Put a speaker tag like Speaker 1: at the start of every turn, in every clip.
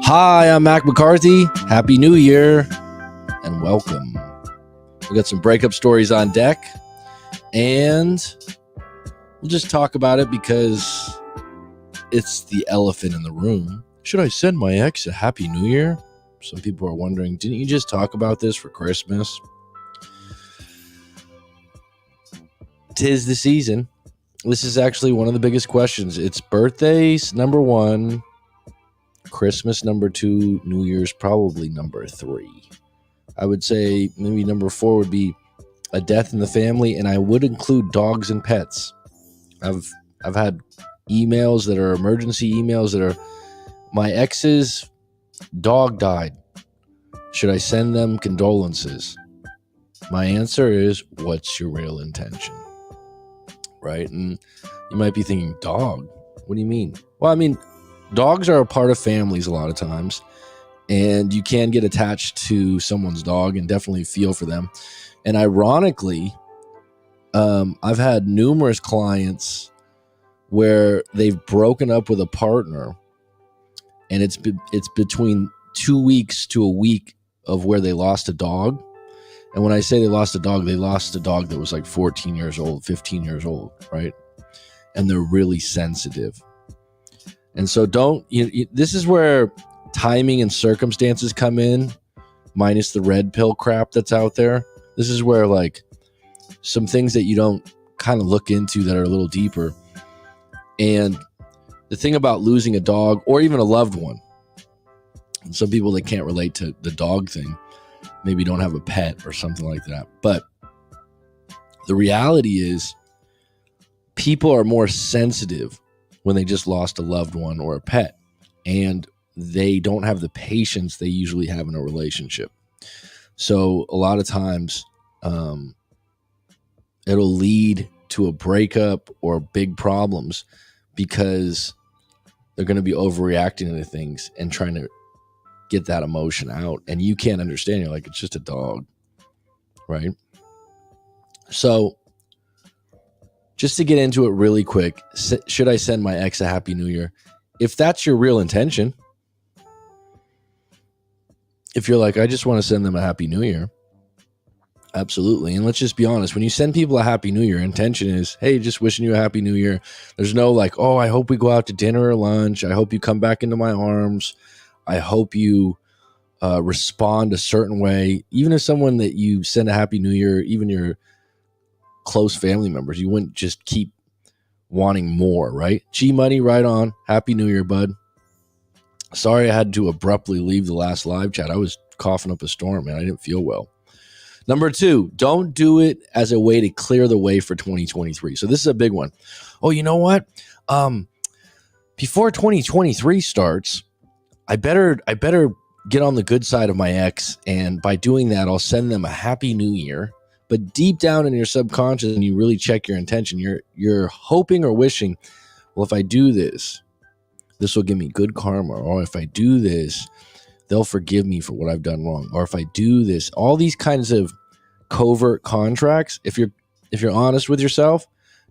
Speaker 1: Hi, I'm McCarthy. Happy New Year and welcome. We got some breakup stories on deck and we'll just talk about it because it's the elephant in the room. Should I send my ex a Happy New Year? Some people are wondering, didn't you just talk about this for Christmas? 'Tis the season. This is actually one of the biggest questions. It's birthdays, number one. Christmas, number two. New Year's, probably number three. I would say maybe number four would be a death in the family, and I would include dogs and pets. I've had emails that are emergency emails that are, my ex's dog died. Should I send them condolences? My answer is, what's your real intention? Right? And you might be thinking, dog? What do you mean? Well, I mean, dogs are a part of families a lot of times, and you can get attached to someone's dog and definitely feel for them. And ironically, I've had numerous clients where they've broken up with a partner, and it's between 2 weeks to a week of where they lost a dog. And when I say they lost a dog that was like 14 years old, 15 years old, right? And they're really sensitive. And so this is where timing and circumstances come in, minus the red pill crap that's out there. This is where like some things that you don't kind of look into that are a little deeper. And the thing about losing a dog or even a loved one, and some people that can't relate to the dog thing, maybe don't have a pet or something like that. But the reality is people are more sensitive when they just lost a loved one or a pet, and they don't have the patience they usually have in a relationship. So a lot of times it'll lead to a breakup or big problems because they're going to be overreacting to things and trying to get that emotion out, and you can't understand. You're like, it's just a dog, right? So just to get into it really quick, should I send my ex a Happy New Year? If that's your real intention, if you're like, I just want to send them a Happy New Year, absolutely. And let's just be honest, when you send people a Happy New Year, intention is, hey, just wishing you a Happy New Year. There's no like, oh, I hope we go out to dinner or lunch. I hope you come back into my arms. I hope you respond a certain way. Even if someone that you send a Happy New Year, even your close family members, you wouldn't just keep wanting more, right? G Money, right on. Happy New Year, bud. Sorry I had to abruptly leave the last live chat. I was coughing up a storm, man. I didn't feel well. Number two, don't do it as a way to clear the way for 2023. So this is a big one. Oh, you know what? Before 2023 starts, I better get on the good side of my ex, and by doing that, I'll send them a Happy New Year. But deep down in your subconscious, and you really check your intention, you're hoping or wishing, well, if I do this, this will give me good karma. Or if I do this, they'll forgive me for what I've done wrong. Or if I do this, all these kinds of covert contracts, if you're honest with yourself,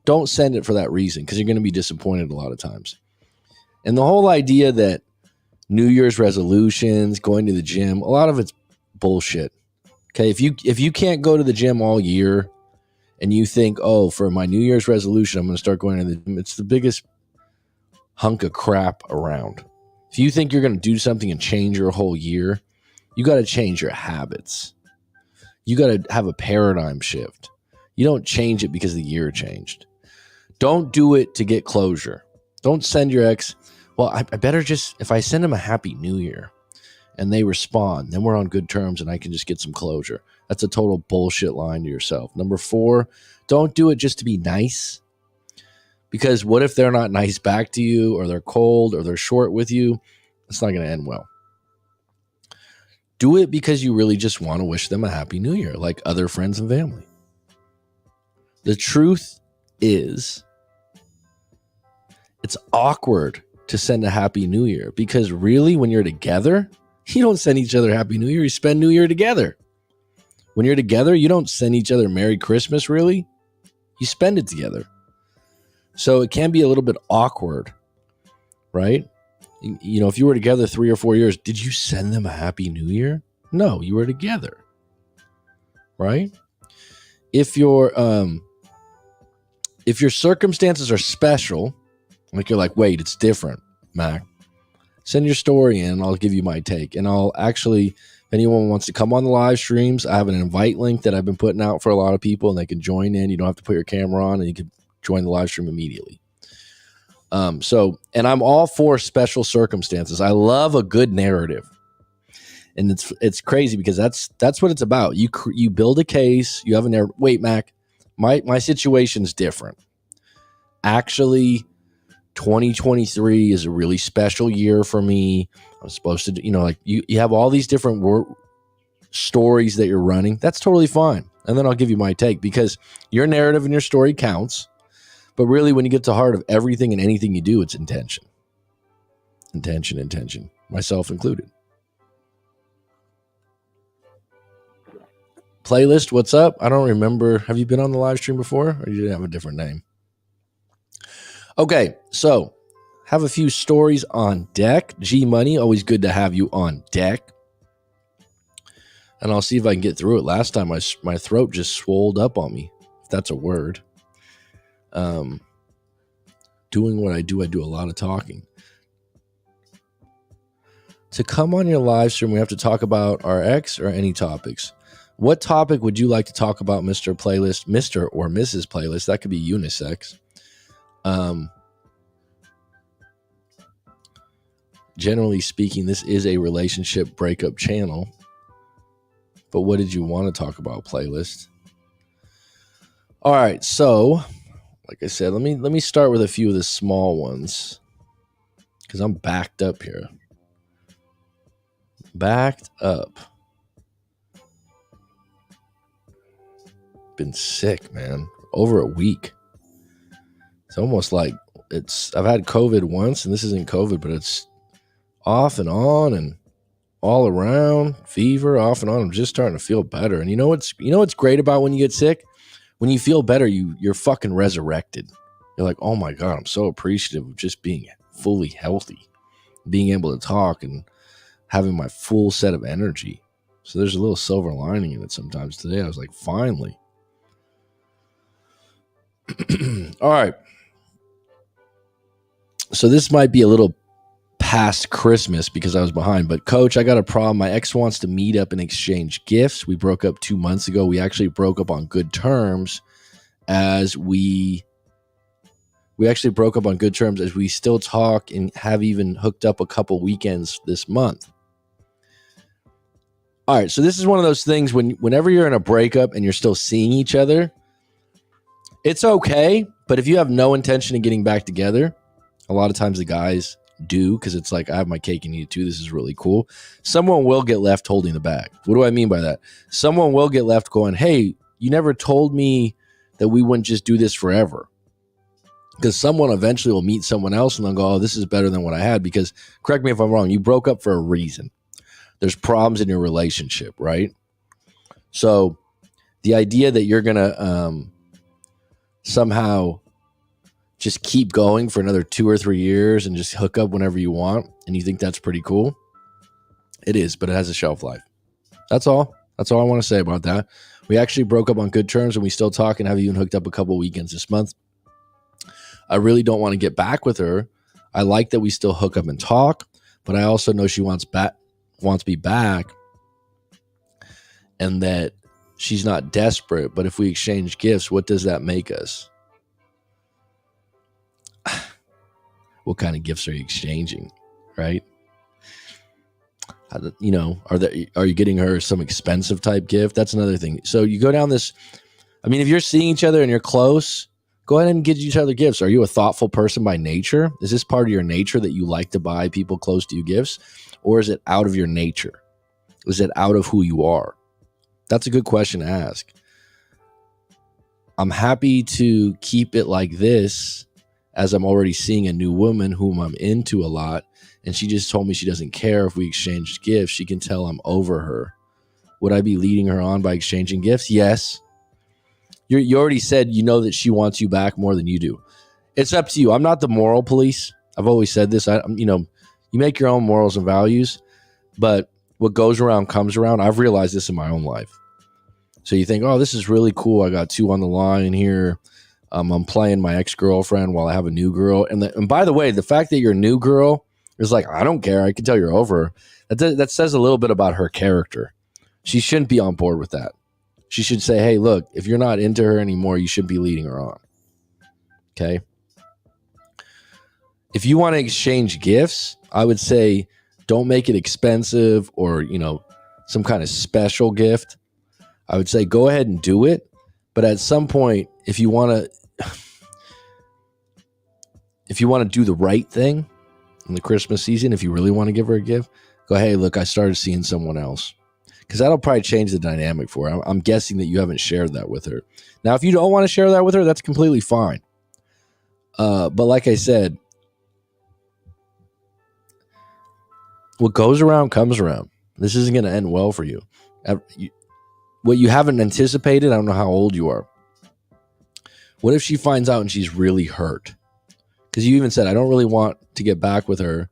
Speaker 1: don't send it for that reason, because you're going to be disappointed a lot of times. And the whole idea that New Year's resolutions, going to the gym, a lot of it's bullshit. Okay, if you can't go to the gym all year and you think, oh, for my New Year's resolution, I'm going to start going to the gym, it's the biggest hunk of crap around. If you think you're going to do something and change your whole year, you got to change your habits. You got to have a paradigm shift. You don't change it because the year changed. Don't do it to get closure. Don't send your ex, well, I better just, if I send them a Happy New Year and they respond, then we're on good terms and I can just get some closure. That's a total bullshit line to yourself. Number four, don't do it just to be nice. Because what if they're not nice back to you, or they're cold, or they're short with you? It's not going to end well. Do it because you really just want to wish them a Happy New Year, like other friends and family. The truth is, it's awkward to send a Happy New Year, because really, when you're together, you don't send each other Happy New Year. You spend New Year together. When you're together, you don't send each other Merry Christmas, really. You spend it together. So it can be a little bit awkward, right? You know, if you were together 3 or 4 years, did you send them a happy new year? No, you were together. Right? If your circumstances are special, like you're like, wait, it's different, Mac, send your story in and I'll give you my take. And I'll actually, if anyone wants to come on the live streams, I have an invite link that I've been putting out for a lot of people and they can join in. You don't have to put your camera on and you can join the live stream immediately. And I'm all for special circumstances. I love a good narrative. And it's crazy because that's what it's about. You build a case, you have a narrative. Wait, Mac, my situation's different. Actually, 2023 is a really special year for me. I'm supposed to, like you have all these different stories that you're running. That's totally fine. And then I'll give you my take because your narrative and your story counts. But really, when you get to the heart of everything and anything you do, it's intention. Intention, myself included. Playlist, what's up? I don't remember. Have you been on the live stream before? Or you didn't have a different name? Okay, so have a few stories on deck. G Money, always good to have you on deck. And I'll see if I can get through it. Last time my throat just swelled up on me, if that's a word. Doing what I do a lot of talking. To come on your live stream, we have to talk about our ex or any topics. What topic would you like to talk about, Mr. Playlist, Mr. or Mrs. Playlist? That could be unisex. Generally speaking, this is a relationship breakup channel. But what did you want to talk about, Playlist? All right, so like I said, let me start with a few of the small ones because I'm backed up here. Backed up. Been sick, man. Over a week. It's almost like I've had COVID once, and this isn't COVID, but it's off and on and all around, fever, off and on. I'm just starting to feel better. And you know what's great about when you get sick? When you feel better, you're fucking resurrected. You're like, oh my God, I'm so appreciative of just being fully healthy, being able to talk and having my full set of energy. So there's a little silver lining in it sometimes. Today I was like, finally. All right. So this might be a little past Christmas because I was behind, but Coach, I got a problem. My ex wants to meet up and exchange gifts. We broke up 2 months ago. We actually broke up on good terms as we actually broke up on good terms as we still talk and have even hooked up a couple weekends this month. All right. So this is one of those things whenever you're in a breakup and you're still seeing each other, it's okay. But if you have no intention of getting back together, a lot of times the guys do because it's like, I have my cake and eat it too. This is really cool. Someone will get left holding the bag. What do I mean by that? Someone will get left going, hey, you never told me that we wouldn't just do this forever. Because someone eventually will meet someone else and they'll go, oh, this is better than what I had. Because correct me if I'm wrong, you broke up for a reason. There's problems in your relationship, right? So the idea that you're going to somehow just keep going for another 2 or 3 years and just hook up whenever you want, and you think that's pretty cool, it is, but it has a shelf life. That's all. That's all I want to say about that. We actually broke up on good terms, and we still talk and have even hooked up a couple weekends this month. I really don't want to get back with her. I like that we still hook up and talk, but I also know she wants me back, and that she's not desperate. But if we exchange gifts, what does that make us? What kind of gifts are you exchanging, right? Are you getting her some expensive type gift? That's another thing. So you go down this, if you're seeing each other and you're close, go ahead and get each other gifts. Are you a thoughtful person by nature? Is this part of your nature that you like to buy people close to you gifts? Or is it out of your nature? Is it out of who you are? That's a good question to ask. I'm happy to keep it like this as I'm already seeing a new woman whom I'm into a lot, and she just told me she doesn't care if we exchange gifts. She can tell I'm over her. Would I be leading her on by exchanging gifts? Yes. You already said you know that she wants you back more than you do. It's up to you. I'm not the moral police. I've always said this. You You make your own morals and values, but what goes around comes around. I've realized this in my own life. So you think, oh, this is really cool. I got 2 on the line here. I'm playing my ex-girlfriend while I have a new girl. And by the way, the fact that your new girl is like, I don't care. I can tell you're over. That says a little bit about her character. She shouldn't be on board with that. She should say, hey, look, if you're not into her anymore, you shouldn't be leading her on. Okay? If you want to exchange gifts, I would say don't make it expensive or, some kind of special gift. I would say go ahead and do it. But at some point, if you want to do the right thing in the Christmas season, if you really want to give her a gift, go, hey, look, I started seeing someone else. Because that'll probably change the dynamic for her. I'm guessing that you haven't shared that with her. Now, if you don't want to share that with her, that's completely fine. But like I said, what goes around comes around. This isn't going to end well for you. What you haven't anticipated, I don't know how old you are. What if she finds out and she's really hurt? Because you even said, I don't really want to get back with her.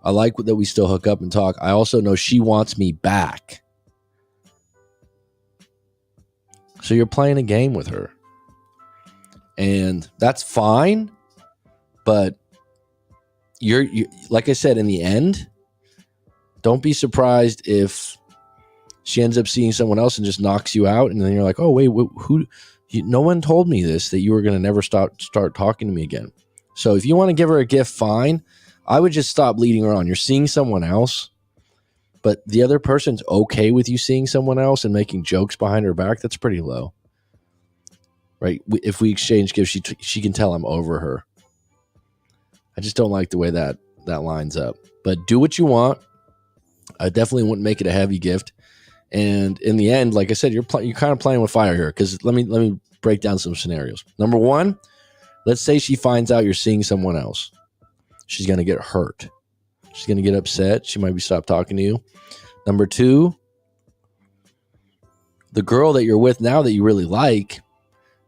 Speaker 1: I like that we still hook up and talk. I also know she wants me back. So you're playing a game with her. And that's fine. But you're like I said, in the end, don't be surprised if she ends up seeing someone else and just knocks you out. And then you're like, oh, wait, who? No one told me this, that you were going to never start talking to me again. So if you want to give her a gift, fine. I would just stop leading her on. You're seeing someone else, but the other person's okay with you seeing someone else and making jokes behind her back. That's pretty low, right? If we exchange gifts, she can tell I'm over her. I just don't like the way that lines up. But do what you want. I definitely wouldn't make it a heavy gift. And in the end, like I said, you're kind of playing with fire here. Because let me break down some scenarios. Number one, let's say she finds out you're seeing someone else. She's going to get hurt. She's going to get upset. She might be stopped talking to you. Number two, the girl that you're with now that you really like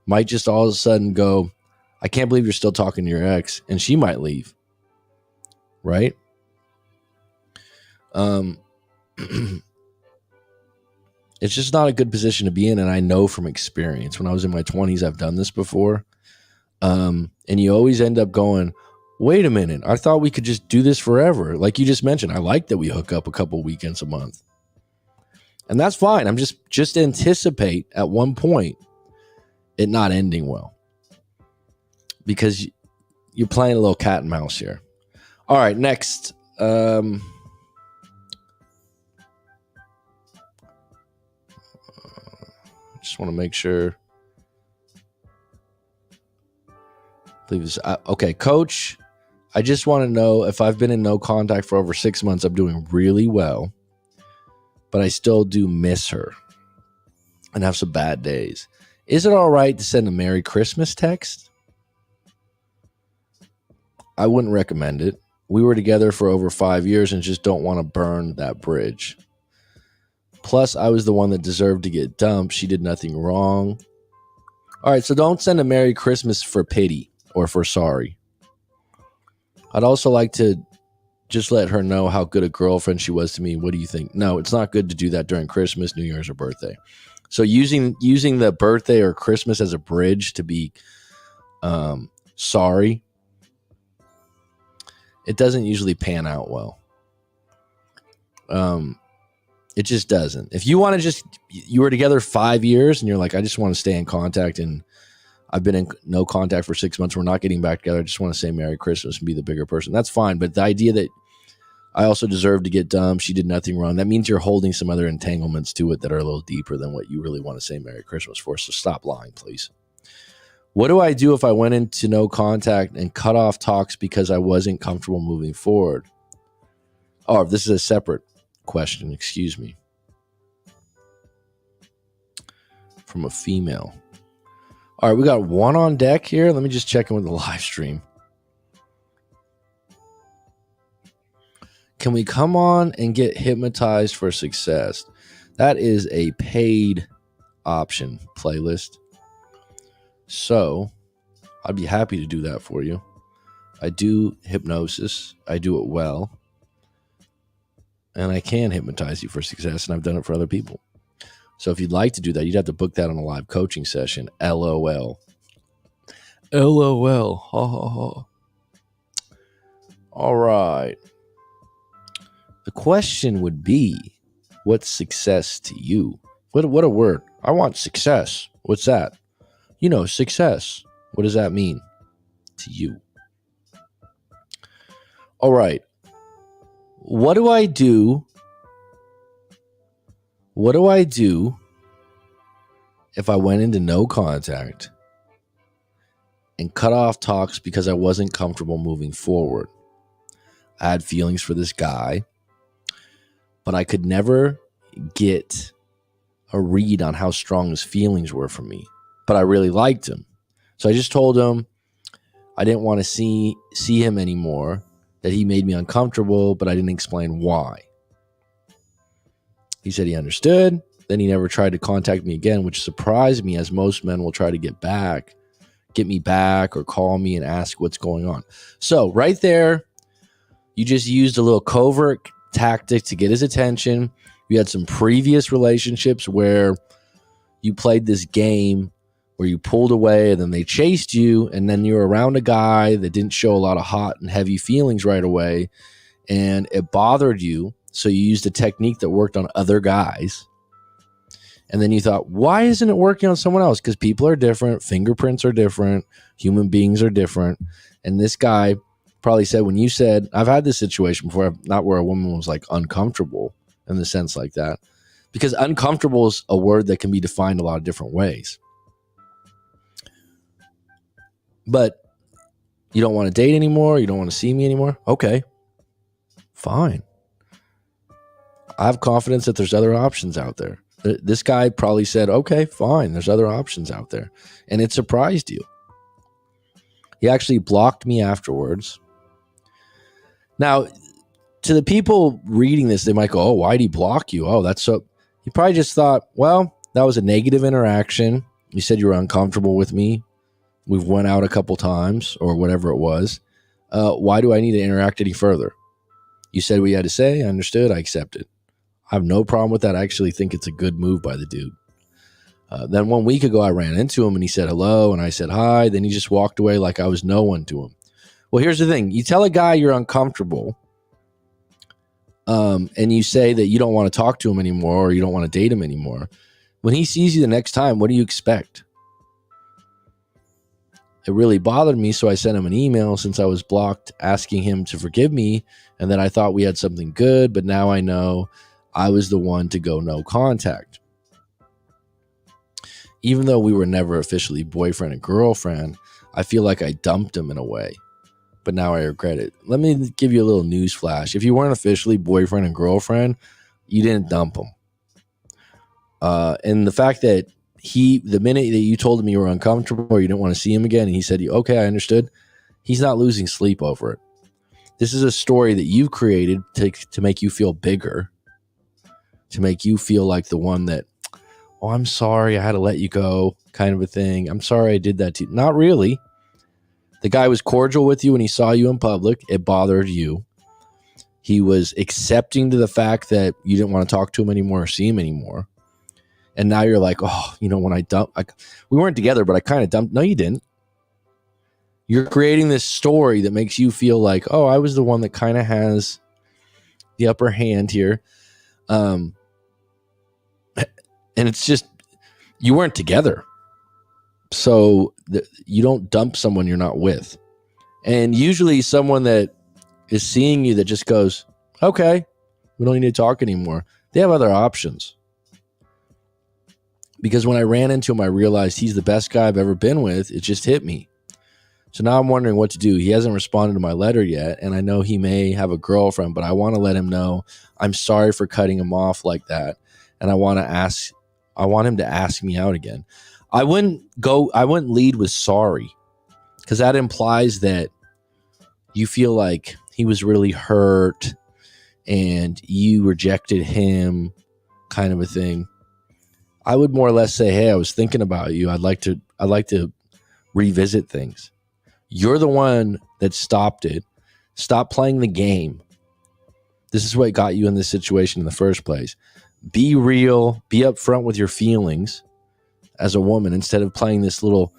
Speaker 1: might just all of a sudden go, I can't believe you're still talking to your ex, and she might leave. Right? It's just not a good position to be in, and I know from experience. When I was in my 20s, I've done this before. And you always end up going, wait a minute, I thought we could just do this forever. Like you just mentioned, I like that we hook up a couple weekends a month. And that's fine. I'm just anticipate at one point it not ending well. Because you're playing a little cat and mouse here. All right, next. Just want to make sure. Okay, Coach, I just want to know if I've been in no contact for over 6 months, I'm doing really well, but I still do miss her and have some bad days. Is it all right to send a Merry Christmas text? I wouldn't recommend it. We were together for over 5 years and just don't want to burn that bridge. Plus, I was the one that deserved to get dumped. She did nothing wrong. All right, so don't send a Merry Christmas for pity or for sorry. I'd also like to just let her know how good a girlfriend she was to me. What do you think? No, it's not good to do that during Christmas, New Year's, or birthday. So using the birthday or Christmas as a bridge to be sorry, it doesn't usually pan out well. It just doesn't. If you want to you were together 5 years and you're like, I just want to stay in contact and I've been in no contact for 6 months. We're not getting back together. I just want to say Merry Christmas and be the bigger person. That's fine. But the idea that I also deserve to get dumped, she did nothing wrong, that means you're holding some other entanglements to it that are a little deeper than what you really want to say Merry Christmas for. So stop lying, please. What do I do if I went into no contact and cut off talks because I wasn't comfortable moving forward? Oh, this is a separate question, excuse me. From a female. All right, we got one on deck here. Let me just check in with the live stream. Can we come on and get hypnotized for success? That is a paid option playlist. So I'd be happy to do that for you. I do hypnosis. I do it well. and I can hypnotize you for success, and I've done it for other people. So if you'd like to do that, you'd have to book that on a live coaching session. LOL. LOL. Ha ha ha. All right. The question would be, what's success to you? What a word. I want success. What's that? Success. What does that mean to you? All right. What do I do? What do I do if I went into no contact and cut off talks because I wasn't comfortable moving forward? I had feelings for this guy, but I could never get a read on how strong his feelings were for me. But I really liked him. So I just told him I didn't want to see him anymore, that he made me uncomfortable, but I didn't explain why. He said he understood. Then he never tried to contact me again, which surprised me, as most men will try to get me back or call me and ask what's going on. So right there, you just used a little covert tactic to get his attention. You had some previous relationships where you played this game where you pulled away and then they chased you, and then you were around a guy that didn't show a lot of hot and heavy feelings right away, and it bothered you. So you used a technique that worked on other guys. And then you thought, why isn't it working on someone else? Because people are different. Fingerprints are different. Human beings are different. And this guy probably said, when you said, I've had this situation before, not where a woman was like uncomfortable in the sense like that, because uncomfortable is a word that can be defined a lot of different ways. But you don't want to date anymore. You don't want to see me anymore. Okay, fine. I have confidence that there's other options out there. This guy probably said, okay, fine, there's other options out there. And it surprised you. He actually blocked me afterwards. Now, to the people reading this, they might go, oh, why'd he block you? Oh, that's so... He probably just thought, well, that was a negative interaction. You said you were uncomfortable with me. We've went out a couple times or whatever it was. Why do I need to interact any further? You said what you had to say. I understood. I accepted. I have no problem with that. I actually think it's a good move by the dude. Then 1 week ago, I ran into him and he said hello and I said hi. Then he just walked away like I was no one to him. Well, here's the thing. You tell a guy you're uncomfortable and you say that you don't want to talk to him anymore or you don't want to date him anymore. When he sees you the next time, what do you expect? It really bothered me, so I sent him an email since I was blocked asking him to forgive me, and then I thought we had something good, but now I know I was the one to go no contact. Even though we were never officially boyfriend and girlfriend, I feel like I dumped him in a way, but now I regret it. Let me give you a little news flash. If you weren't officially boyfriend and girlfriend, you didn't dump him. And the fact that the minute that you told him you were uncomfortable or you didn't want to see him again, and he said, okay, I understood, he's not losing sleep over it. This is a story that you've created to make you feel bigger, to make you feel like the one that, oh, I'm sorry, I had to let you go, kind of a thing. I'm sorry I did that to you. Not really. The guy was cordial with you when he saw you in public. It bothered you. He was accepting to the fact that you didn't want to talk to him anymore or see him anymore. And now you're like, oh, when I dumped, we weren't together, but I kind of dumped. No, you didn't. You're creating this story that makes you feel like, oh, I was the one that kind of has the upper hand here. And it's just, you weren't together. So you don't dump someone you're not with. And usually someone that is seeing you that just goes, okay, we don't need to talk anymore. They have other options. Because when I ran into him, I realized he's the best guy I've ever been with. It just hit me. So now I'm wondering what to do. He hasn't responded to my letter yet, and I know he may have a girlfriend, but I want to let him know I'm sorry for cutting him off like that, and I want him to ask me out again. I wouldn't lead with sorry, because that implies that you feel like he was really hurt and you rejected him, kind of a thing. I would more or less say, hey, I was thinking about you. I'd like to revisit things. You're the one that stopped it. Stop playing the game This is what got you in this situation in the first place. Be real, be upfront with your feelings as a woman instead of playing this little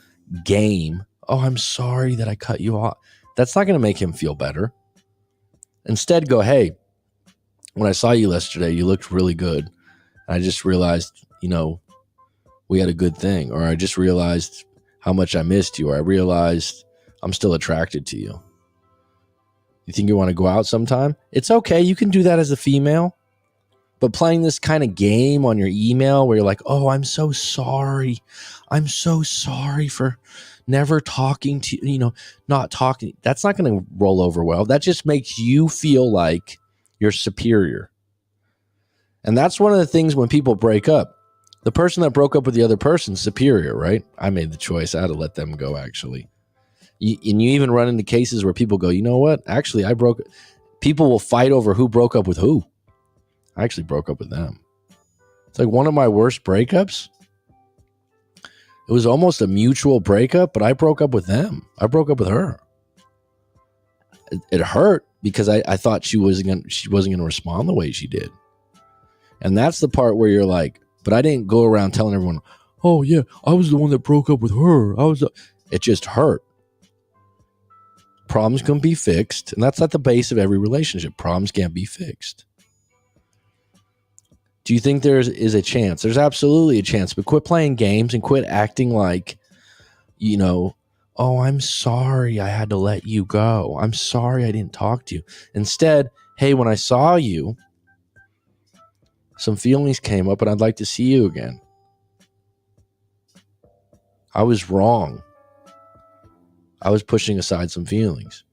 Speaker 1: game. Oh, I'm sorry that I cut you off. That's not going to make him feel better. Instead, go, hey, when I saw you yesterday, you looked really good. I just realized, we had a good thing. Or I just realized how much I missed you. Or I realized I'm still attracted to you. You think you want to go out sometime? It's okay. You can do that as a female. But playing this kind of game on your email where you're like, oh, I'm so sorry. I'm so sorry for never talking to you, not talking. That's not going to roll over well. That just makes you feel like you're superior. And that's one of the things when people break up. The person that broke up with the other person's superior, right? I made the choice. I had to let them go, actually. And you even run into cases where people go, you know what? Actually, people will fight over who broke up with who. I actually broke up with them. It's like one of my worst breakups. It was almost a mutual breakup, but I broke up with them. I broke up with her. It hurt because I thought she wasn't going to respond the way she did. And that's the part where you're like, but I didn't go around telling everyone, oh yeah, I was the one that broke up with her. It just hurt. Problems can be fixed. And that's at the base of every relationship. Problems can't be fixed. Do you think there is a chance? There's absolutely a chance, but quit playing games and quit acting like, oh, I'm sorry I had to let you go. I'm sorry I didn't talk to you. Instead, hey, when I saw you, some feelings came up and I'd like to see you again. I was wrong. I was pushing aside some feelings.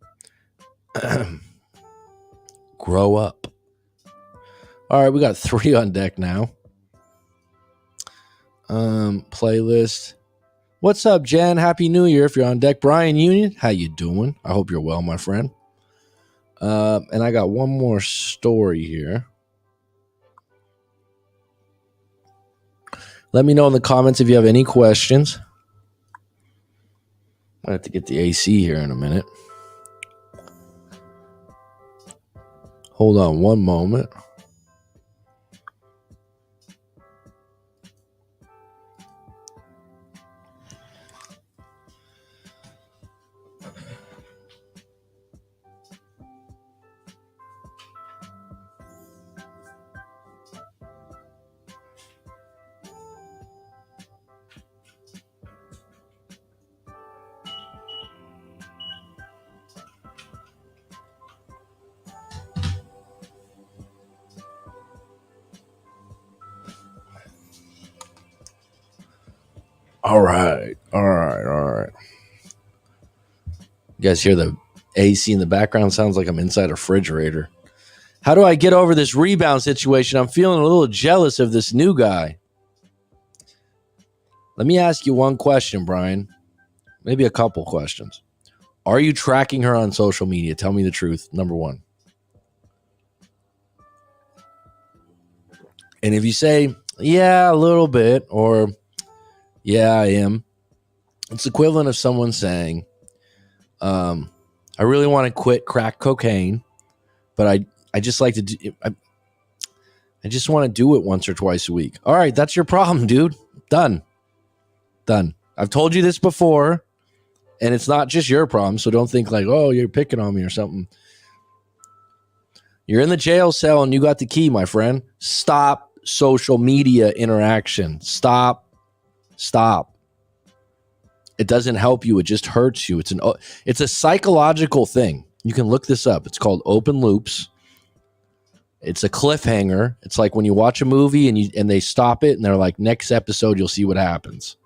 Speaker 1: Grow up. All right, we got 3 on deck now. Playlist. What's up, Jen? Happy New Year if you're on deck. Brian Union, how you doing? I hope you're well, my friend. And I got one more story here. Let me know in the comments if you have any questions. I have to get the AC here in a minute. Hold on one moment. All right. You guys hear the AC in the background? Sounds like I'm inside a refrigerator. How do I get over this rebound situation? I'm feeling a little jealous of this new guy. Let me ask you one question, Brian. Maybe a couple questions. Are you tracking her on social media? Tell me the truth. Number one. And if you say, yeah, a little bit, or yeah, I am, it's equivalent of someone saying, I really want to quit crack cocaine, but I just like to do, I just want to do it once or twice a week. All right, that's your problem, dude. Done. I've told you this before, and it's not just your problem, so don't think like, oh, you're picking on me or something. You're in the jail cell and you got the key, my friend. Stop social media interaction. Stop. It doesn't help you. It just hurts you. It's a psychological thing. You can look this up. It's called open loops. It's a cliffhanger. It's like when you watch a movie and they stop it and they're like, next episode, you'll see what happens.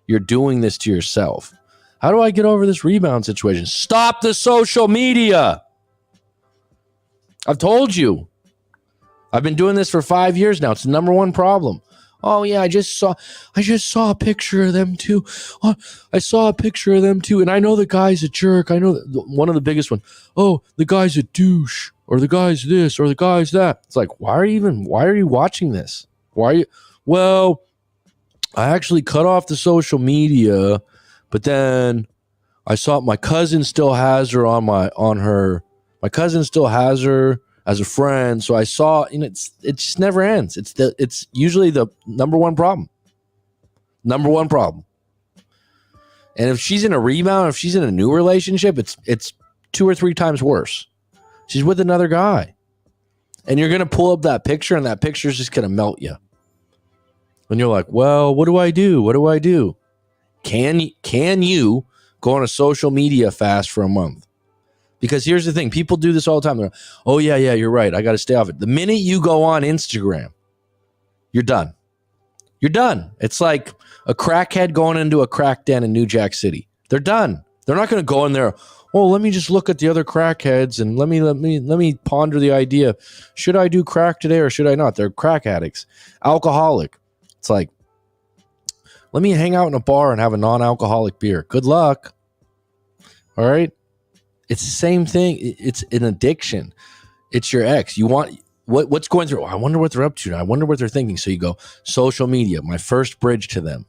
Speaker 1: You're doing this to yourself. How do I get over this rebound situation? Stop the social media. I've told you. I've been doing this for 5 years now. It's the number one problem. Oh yeah, I just saw a picture of them too. Oh, I saw a picture of them too, and I know the guy's a jerk. I know one of the biggest one. Oh, the guy's a douche, or the guy's this, or the guy's that. It's like, why are you watching this? Why are you? Well, I actually cut off the social media, but then I saw my cousin still has her my cousin still has her as a friend. So I saw, it just never ends. It's usually the number one problem. Number one problem. And if she's in a rebound, if she's in a new relationship, it's 2 or 3 times worse. She's with another guy. And you're going to pull up that picture, and that picture is just going to melt you. And you're like, well, what do I do? What do I do? Can you go on a social media fast for a month? Because here's the thing. People do this all the time. They're like, oh, yeah, you're right. I got to stay off it. The minute you go on Instagram, you're done. You're done. It's like a crackhead going into a crack den in New Jack City. They're done. They're not going to go in there. Oh, let me just look at the other crackheads and let me ponder the idea. Should I do crack today or should I not? They're crack addicts. Alcoholic. It's like, let me hang out in a bar and have a non-alcoholic beer. Good luck. All right. It's the same thing. It's an addiction. It's your ex. You want what's going through. Oh, I wonder what they're up to. I wonder what they're thinking. So you go social media, my first bridge to them.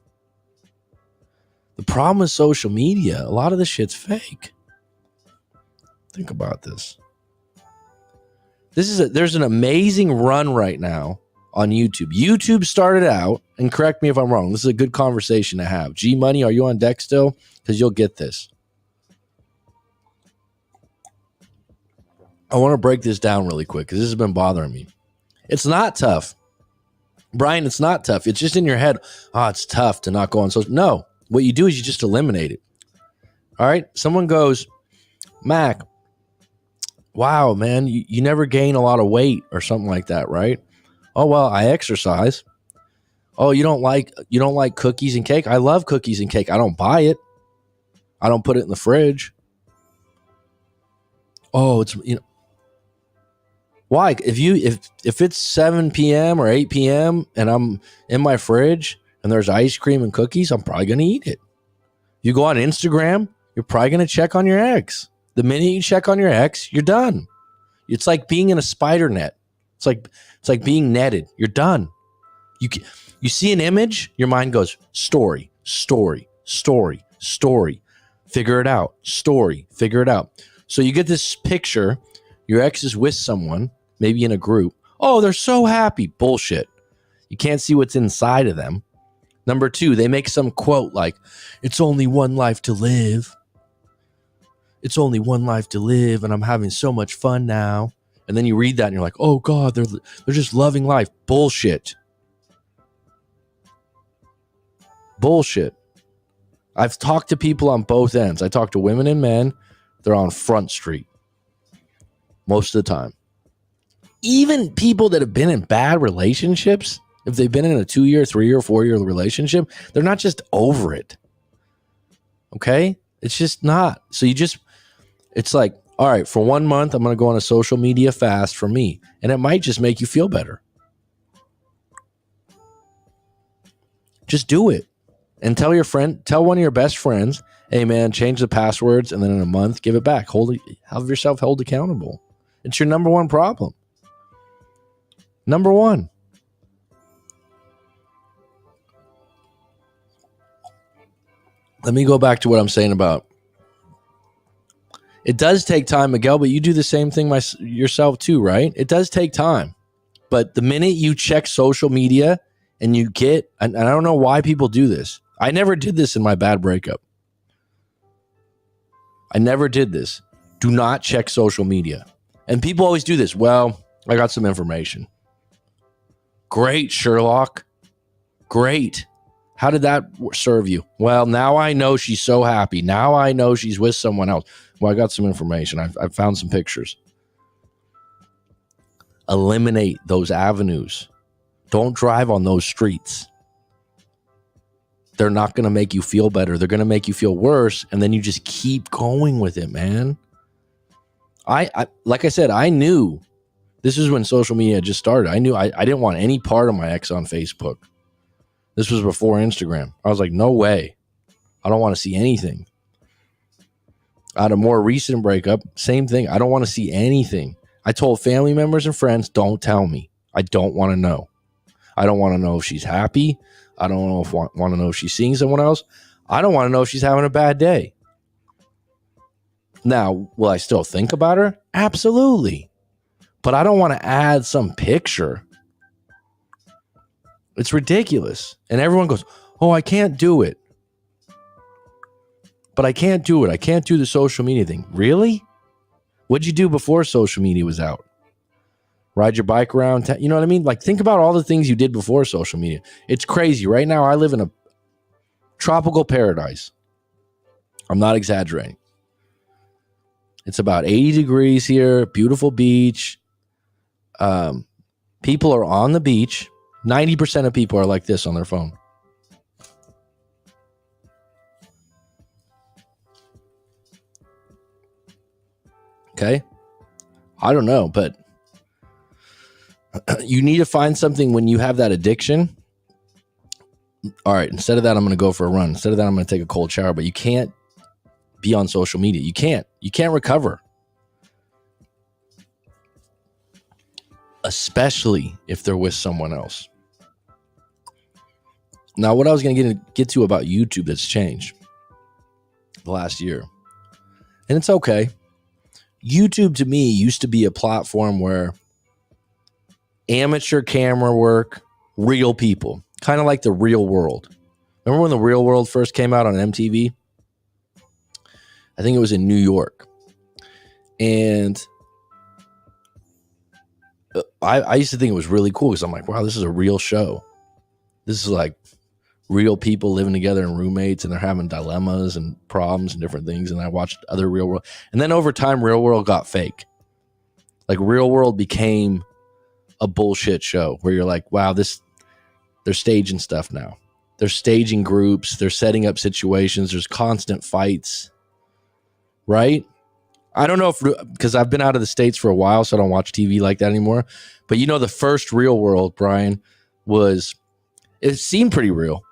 Speaker 1: The problem with social media, a lot of this shit's fake. Think about this. There's an amazing run right now on YouTube. YouTube started out, and correct me if I'm wrong, this is a good conversation to have. G Money, are you on deck still? Because you'll get this. I want to break this down really quick because this has been bothering me. It's not tough. Brian, it's not tough. It's just in your head. Oh, it's tough to not go on social. No, what you do is you just eliminate it. All right? Someone goes, Mac, wow, man, you never gain a lot of weight or something like that, right? Oh, well, I exercise. Oh, you don't like cookies and cake? I love cookies and cake. I don't buy it. I don't put it in the fridge. Oh, it's, why? If it's 7 p.m. or 8 p.m. and I'm in my fridge and there's ice cream and cookies, I'm probably going to eat it. You go on Instagram, you're probably going to check on your ex. The minute you check on your ex, you're done. It's like being in a spider net. It's like being netted. You're done. You see an image, your mind goes story, story, story, story. Figure it out. Story, figure it out. So you get this picture. Your ex is with someone, maybe in a group. Oh, they're so happy. Bullshit. You can't see what's inside of them. Number 2, they make some quote like, it's only one life to live. It's only one life to live, and I'm having so much fun now. And then you read that, and you're like, oh, God, they're just loving life. Bullshit. Bullshit. I've talked to people on both ends. I talk to women and men. They're on Front Street most of the time. Even people that have been in bad relationships, if they've been in a 2-year, 3-year, 4-year relationship, they're not just over it. Okay? It's just not. So it's like, all right, for 1 month, I'm going to go on a social media fast for me. And it might just make you feel better. Just do it. And tell one of your best friends, hey man, change the passwords, and then in a month, give it back. Have yourself held accountable. It's your number one problem. Number 1. Let me go back to what I'm saying about. It does take time, Miguel, but you do the same thing yourself too, right? It does take time. But the minute you check social media and you get, and I don't know why people do this. I never did this in my bad breakup. I never did this. Do not check social media. And people always do this. Well, I got some information. Great, Sherlock. Great. How did that serve you? Well, now I know she's so happy. Now I know she's with someone else. Well, I got some information. I found some pictures. Eliminate those avenues. Don't drive on those streets. They're not going to make you feel better. They're going to make you feel worse. And then you just keep going with it, man. I like I said, I knew this is when social media just started. I knew I didn't want any part of my ex on Facebook. This was before Instagram. I was like, no way. I don't want to see anything. I had a more recent breakup. Same thing. I don't want to see anything. I told family members and friends, don't tell me. I don't want to know. I don't want to know if she's happy. I don't know if want to know if she's seeing someone else. I don't want to know if she's having a bad day. Now, will I still think about her? Absolutely. but I don't want to add some picture. It's ridiculous. And everyone goes, oh, I can't do it. But I can't do it. I can't do the social media thing. Really? What'd you do before social media was out? Ride your bike around? You know what I mean? Like, think about all the things you did before social media. It's crazy. Right now, I live in a tropical paradise. I'm not exaggerating. It's about 80 degrees here, beautiful beach. People are on the beach. 90% of people are like this on their phone. Okay? I don't know, but you need to find something when you have that addiction. All right, instead of that, I'm going to go for a run. Instead of that, I'm going to take a cold shower. But you can't be on social media. You can't recover. Especially if they're with someone else. Now, what I was going to get to about YouTube that's changed the last year, and it's okay. YouTube to me used to be a platform where amateur camera work, real people, kind of like The Real World. Remember when The Real World first came out on MTV? I think it was in New York. And I used to think it was really cool because I'm like, wow, this is a real show. This is like real people living together and roommates, and they're having dilemmas and problems and different things. And I watched other Real World. And then over time, Real World got fake. Like Real World became a bullshit show where you're like, wow, they're staging stuff now. They're staging groups. They're setting up situations. There's constant fights. Right? I don't know if, because I've been out of the States for a while, so I don't watch TV like that anymore. But you know, the first Real World, Brian, it seemed pretty real.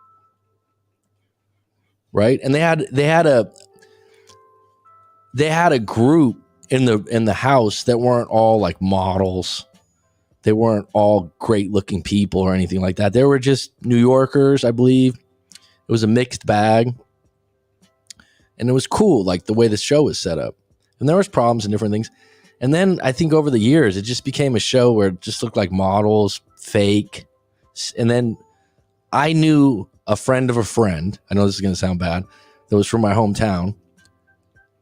Speaker 1: Right? And they had a group in the house that weren't all like models. They weren't all great looking people or anything like that. They were just New Yorkers, I believe. It was a mixed bag. And it was cool, like the way the show was set up. And there was problems and different things. And then I think over the years, it just became a show where it just looked like models, fake. And then I knew a friend of a friend. I know this is going to sound bad. That was from my hometown.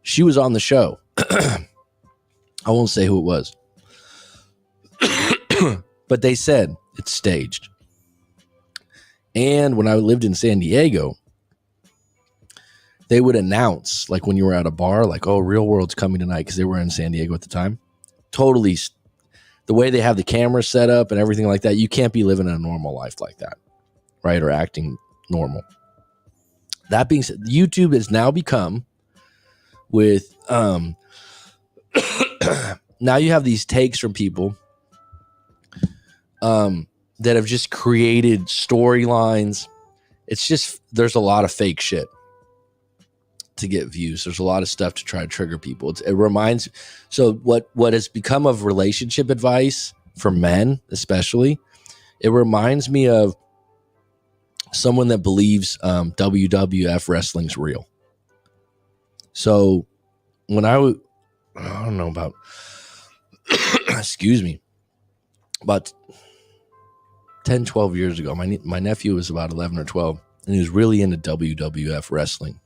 Speaker 1: She was on the show. I won't say who it was. But they said it's staged. And when I lived in San Diego, they would announce, like when you were at a bar, like, oh, Real World's coming tonight, because they were in San Diego at the time. Totally, the way they have the camera set up and everything like that, you can't be living a normal life like that, right? Or acting normal. That being said, YouTube has now become with, now you have these takes from people that have just created storylines. It's just, there's a lot of fake shit to get views. There's a lot of stuff to try to trigger people. It reminds, so what has become of relationship advice for men, especially, it reminds me of someone that believes WWF wrestling's real. So when I don't know about, excuse me, about 10, 12 years ago, my nephew was about 11 or 12, and he was really into WWF wrestling.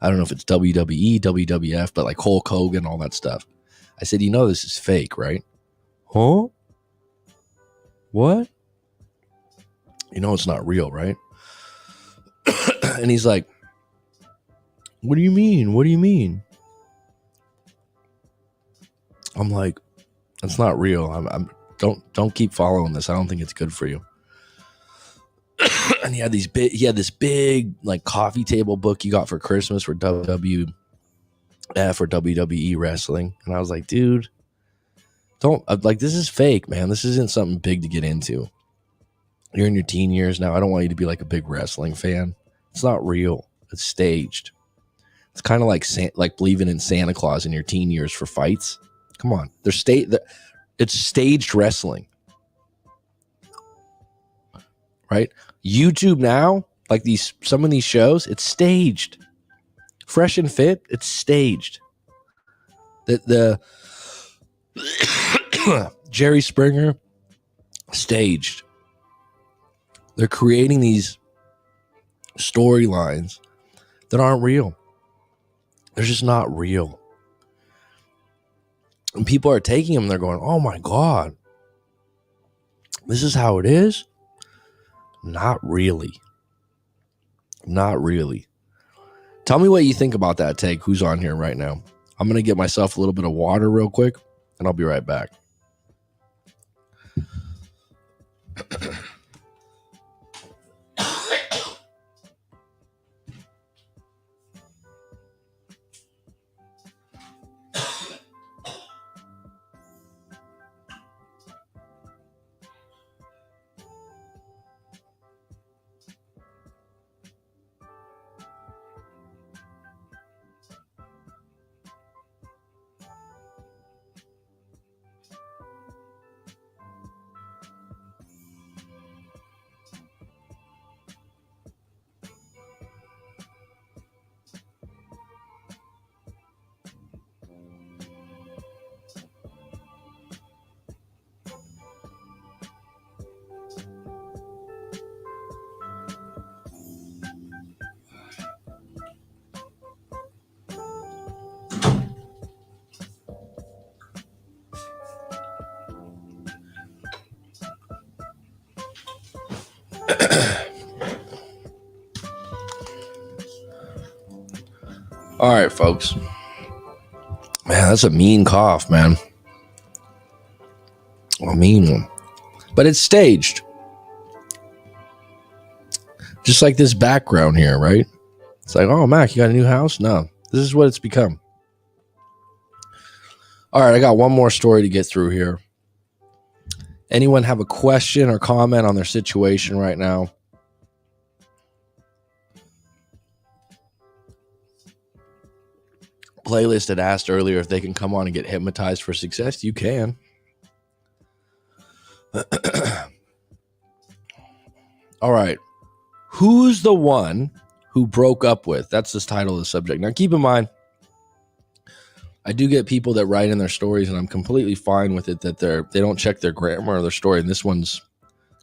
Speaker 1: I don't know if it's WWE, WWF, but like Hulk Hogan, all that stuff. I said, you know, this is fake, right? Huh? What? You know, it's not real, right? And he's like, what do you mean? What do you mean? I'm like, it's not real. Don't keep following this. I don't think it's good for you. And he had this big like coffee table book he got for Christmas for WWF or WWE wrestling. And I was like, dude, this is fake, man. This isn't something big to get into. You're in your teen years now. I don't want you to be like a big wrestling fan. It's not real. It's staged. It's kind of like believing in Santa Claus in your teen years for fights. Come on. It's staged wrestling. Right? YouTube now, like some of these shows, it's staged. Fresh and Fit, it's staged. The Jerry Springer, staged. They're creating these storylines that aren't real. They're just not real. And people are taking them, they're going, oh my God, this is how it is? Not really. Not really. Tell me what you think about that take. Who's on here right now? I'm going to get myself a little bit of water real quick, and I'll be right back. All right, folks. Man, that's a mean cough, man. A mean one. But it's staged. Just like this background here, right? It's like, oh, Mac, you got a new house? No, this is what it's become. All right, I got one more story to get through here. Anyone have a question or comment on their situation right now? Playlist had asked earlier if they can come on and get hypnotized for success. You can. All right. Who's the one who broke up with? That's the title of the subject. Now, keep in mind, I do get people that write in their stories, and I'm completely fine with it that they don't check their grammar or their story. And this one's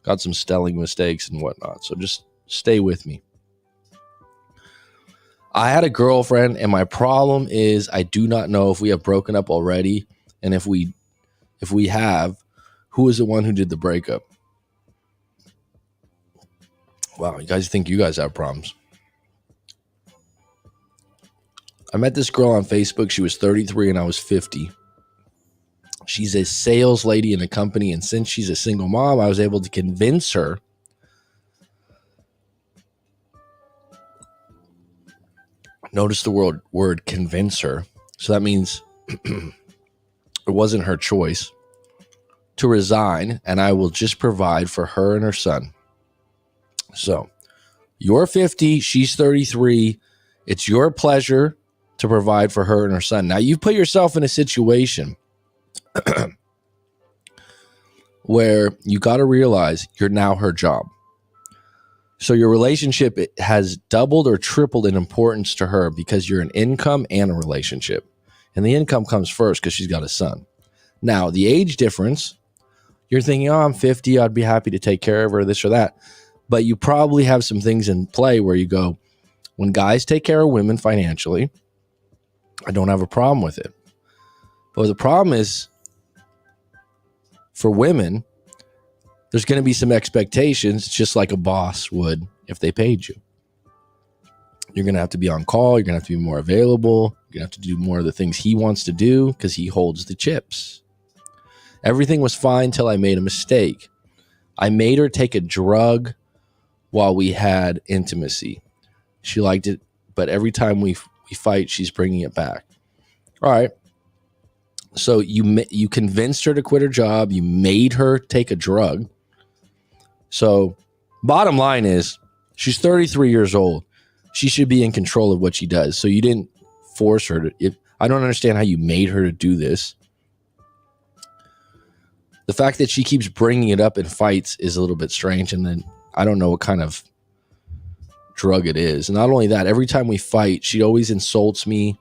Speaker 1: got some spelling mistakes and whatnot. So just stay with me. I had a girlfriend, and my problem is I do not know if we have broken up already, and if we have, who is the one who did the breakup? Wow, you guys think you guys have problems. I met this girl on Facebook. She was 33 and I was 50. She's a sales lady in a company, and since she's a single mom, I was able to convince her notice the word convince her. So that means it wasn't her choice to resign, and I will just provide for her and her son. So you're 50, she's 33. It's your pleasure to provide for her and her son. Now, you've put yourself in a situation where you got to realize you're now her job. So your relationship has doubled or tripled in importance to her because you're an income and a relationship. And the income comes first because she's got a son. Now, the age difference, you're thinking, oh, I'm 50, I'd be happy to take care of her, this or that. But you probably have some things in play where you go, when guys take care of women financially, I don't have a problem with it. But the problem is, for women, there's going to be some expectations, just like a boss would if they paid you. You're going to have to be on call. You're going to have to be more available. You're going to have to do more of the things he wants to do because he holds the chips. Everything was fine till I made a mistake. I made her take a drug while we had intimacy. She liked it, but every time we fight, she's bringing it back. All right. So you convinced her to quit her job. You made her take a drug. So bottom line is, she's 33 years old. She should be in control of what she does. So you didn't force her to. I don't understand how you made her to do this. The fact that she keeps bringing it up in fights is a little bit strange. And then I don't know what kind of drug it is. And not only that, every time we fight, she always insults me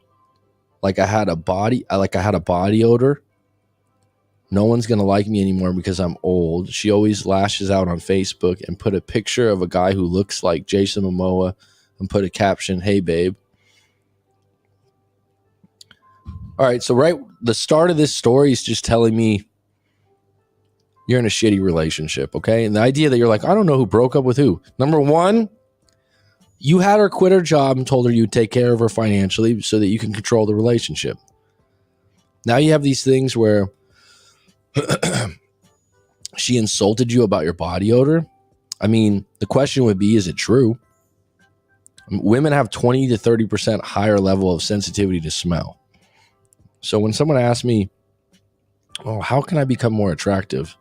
Speaker 1: like I had a body odor. no one's going to like me anymore because I'm old. She always lashes out on Facebook and put a picture of a guy who looks like Jason Momoa and put a caption, "Hey, babe." All right, so right, the start of this story is just telling me you're in a shitty relationship, okay? And the idea that you're like, I don't know who broke up with who. Number one, you had her quit her job and told her you'd take care of her financially so that you can control the relationship. Now you have these things where she insulted you about your body odor. I mean, the question would be, is it true? Women have 20 to 30% higher level of sensitivity to smell. So when someone asks me, oh, how can I become more attractive?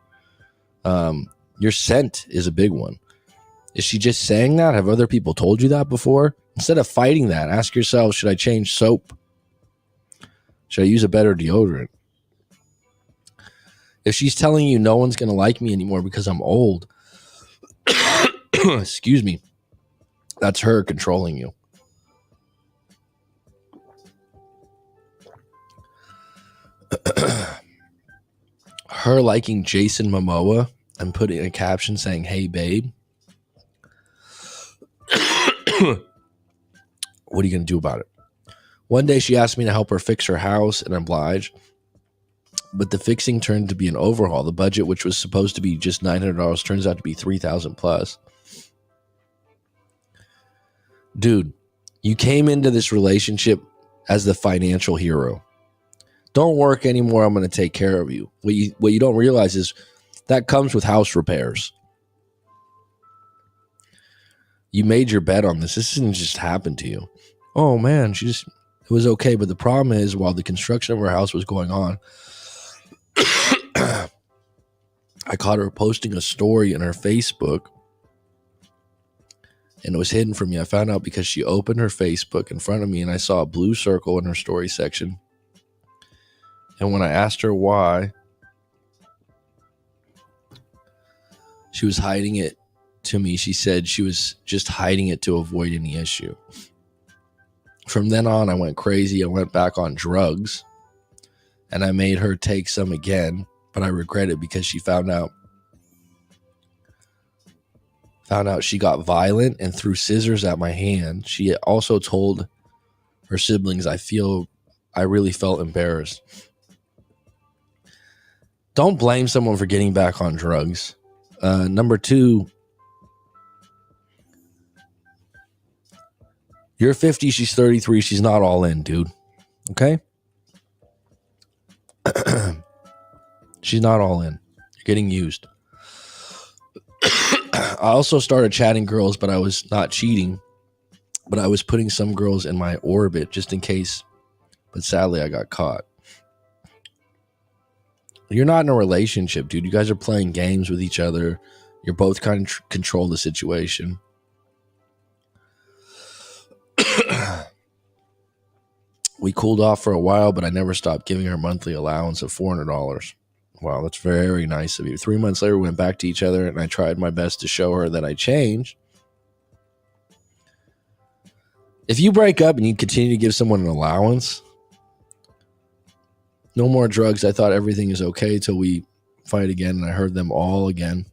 Speaker 1: Your scent is a big one. Is she just saying that? Have other people told you that before? Instead of fighting that, ask yourself, should I change soap? Should I use a better deodorant? If she's telling you no one's going to like me anymore because I'm old, excuse me, that's her controlling you. Her liking Jason Momoa and putting a caption saying, "Hey, babe." What are you going to do about it? One day she asked me to help her fix her house and oblige, but the fixing turned to be an overhaul. The budget, which was supposed to be just $900, turns out to be $3,000 plus. Dude, you came into this relationship as the financial hero. Don't work anymore. I'm going to take care of you. What you don't realize is that comes with house repairs. You made your bet on this. This didn't just happen to you. Oh man, it was okay. But the problem is, while the construction of her house was going on, I caught her posting a story in her Facebook, and it was hidden from me. I found out because she opened her Facebook in front of me, and I saw a blue circle in her story section. And when I asked her why, she was hiding it to me. She said she was just hiding it to avoid any issue. From then on, I went crazy. I went back on drugs, and I made her take some again, but I regret it because she found out she got violent and threw scissors at my hand. She also told her siblings, I really felt embarrassed. Don't blame someone for getting back on drugs. Number two, you're 50, she's 33, she's not all in, dude. Okay? She's not all in. You're getting used. I also started chatting girls, but I was not cheating. But I was putting some girls in my orbit just in case. But sadly, I got caught. You're not in a relationship, dude. You guys are playing games with each other. You're both kind of control the situation. We cooled off for a while, but I never stopped giving her a monthly allowance of $400. Wow, that's very nice of you. 3 months later, we went back to each other, and I tried my best to show her that I changed. If you break up and you continue to give someone an allowance, no more drugs. I thought everything is okay till we fight again, and I heard them all again.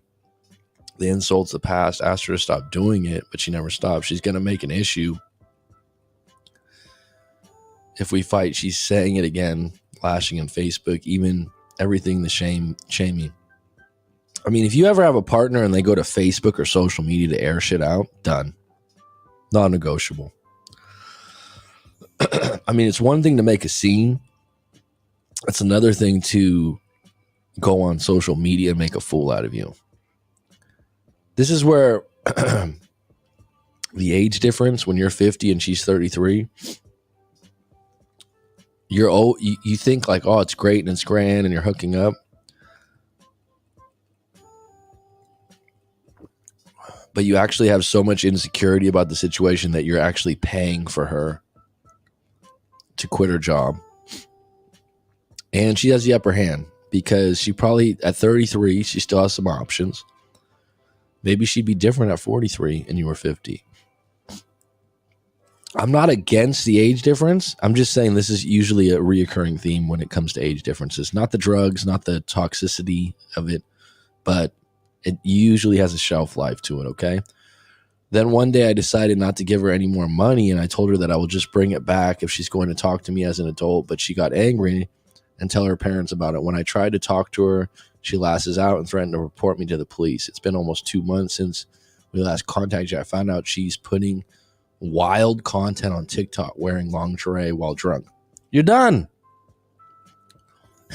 Speaker 1: The insults, the past, asked her to stop doing it, but she never stopped. She's going to make an issue. If we fight, she's saying it again, lashing on Facebook, even everything, the shaming. I mean, if you ever have a partner and they go to Facebook or social media to air shit out, done. Non-negotiable. I mean, it's one thing to make a scene. It's another thing to go on social media and make a fool out of you. This is where the age difference, when you're 50 and she's 33, you think like, oh, it's great and it's grand and you're hooking up. But you actually have so much insecurity about the situation that you're actually paying for her to quit her job. And she has the upper hand because she probably, at 33, she still has some options. Maybe she'd be different at 43 and you were 50. I'm not against the age difference. I'm just saying this is usually a reoccurring theme when it comes to age differences. Not the drugs, not the toxicity of it, but it usually has a shelf life to it, okay? Then one day I decided not to give her any more money, and I told her that I will just bring it back if she's going to talk to me as an adult, but she got angry and tell her parents about it. When I tried to talk to her, she lashes out and threatened to report me to the police. It's been almost 2 months since we last contacted you. I found out she's putting wild content on TikTok wearing lingerie while drunk. You're done.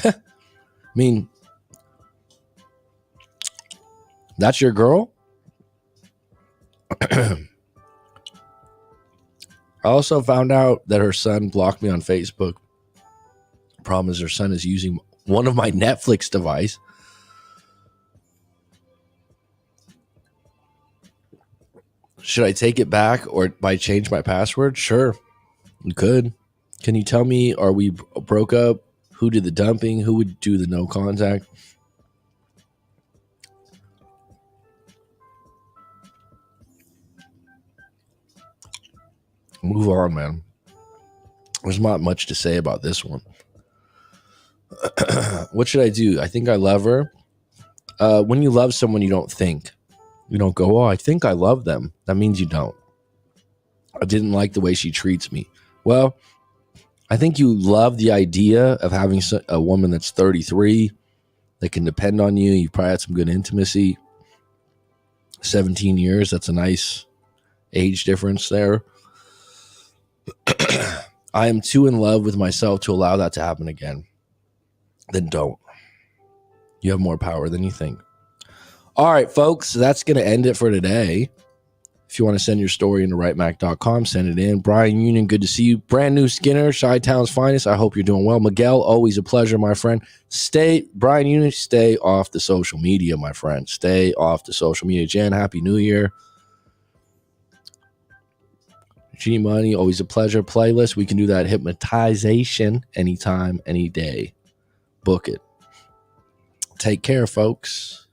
Speaker 1: I mean, that's your girl? I also found out that her son blocked me on Facebook. Problem is her son is using one of my Netflix device. Should I take it back or by change my password? Sure, you could. Can you tell me, are we broke up? Who did the dumping? Who would do the no contact? Move on, man. There's not much to say about this one. What should I do? I think I love her. When you love someone, you don't think. You don't go, oh, I think I love them. That means you don't. I didn't like the way she treats me. Well, I think you love the idea of having a woman that's 33 that can depend on you. You probably had some good intimacy. 17 years, that's a nice age difference there. I am too in love with myself to allow that to happen again. Then don't. You have more power than you think. All right, folks, that's going to end it for today. If you want to send your story into writemac.com, send it in. Brian Union, good to see you. Brand new Skinner, Chi-Town's finest. I hope you're doing well. Miguel, always a pleasure, my friend. Brian Union, stay off the social media, my friend. Stay off the social media. Jan, Happy New Year. G Money, always a pleasure. Playlist, we can do that hypnotization anytime, any day. Book it. Take care, folks.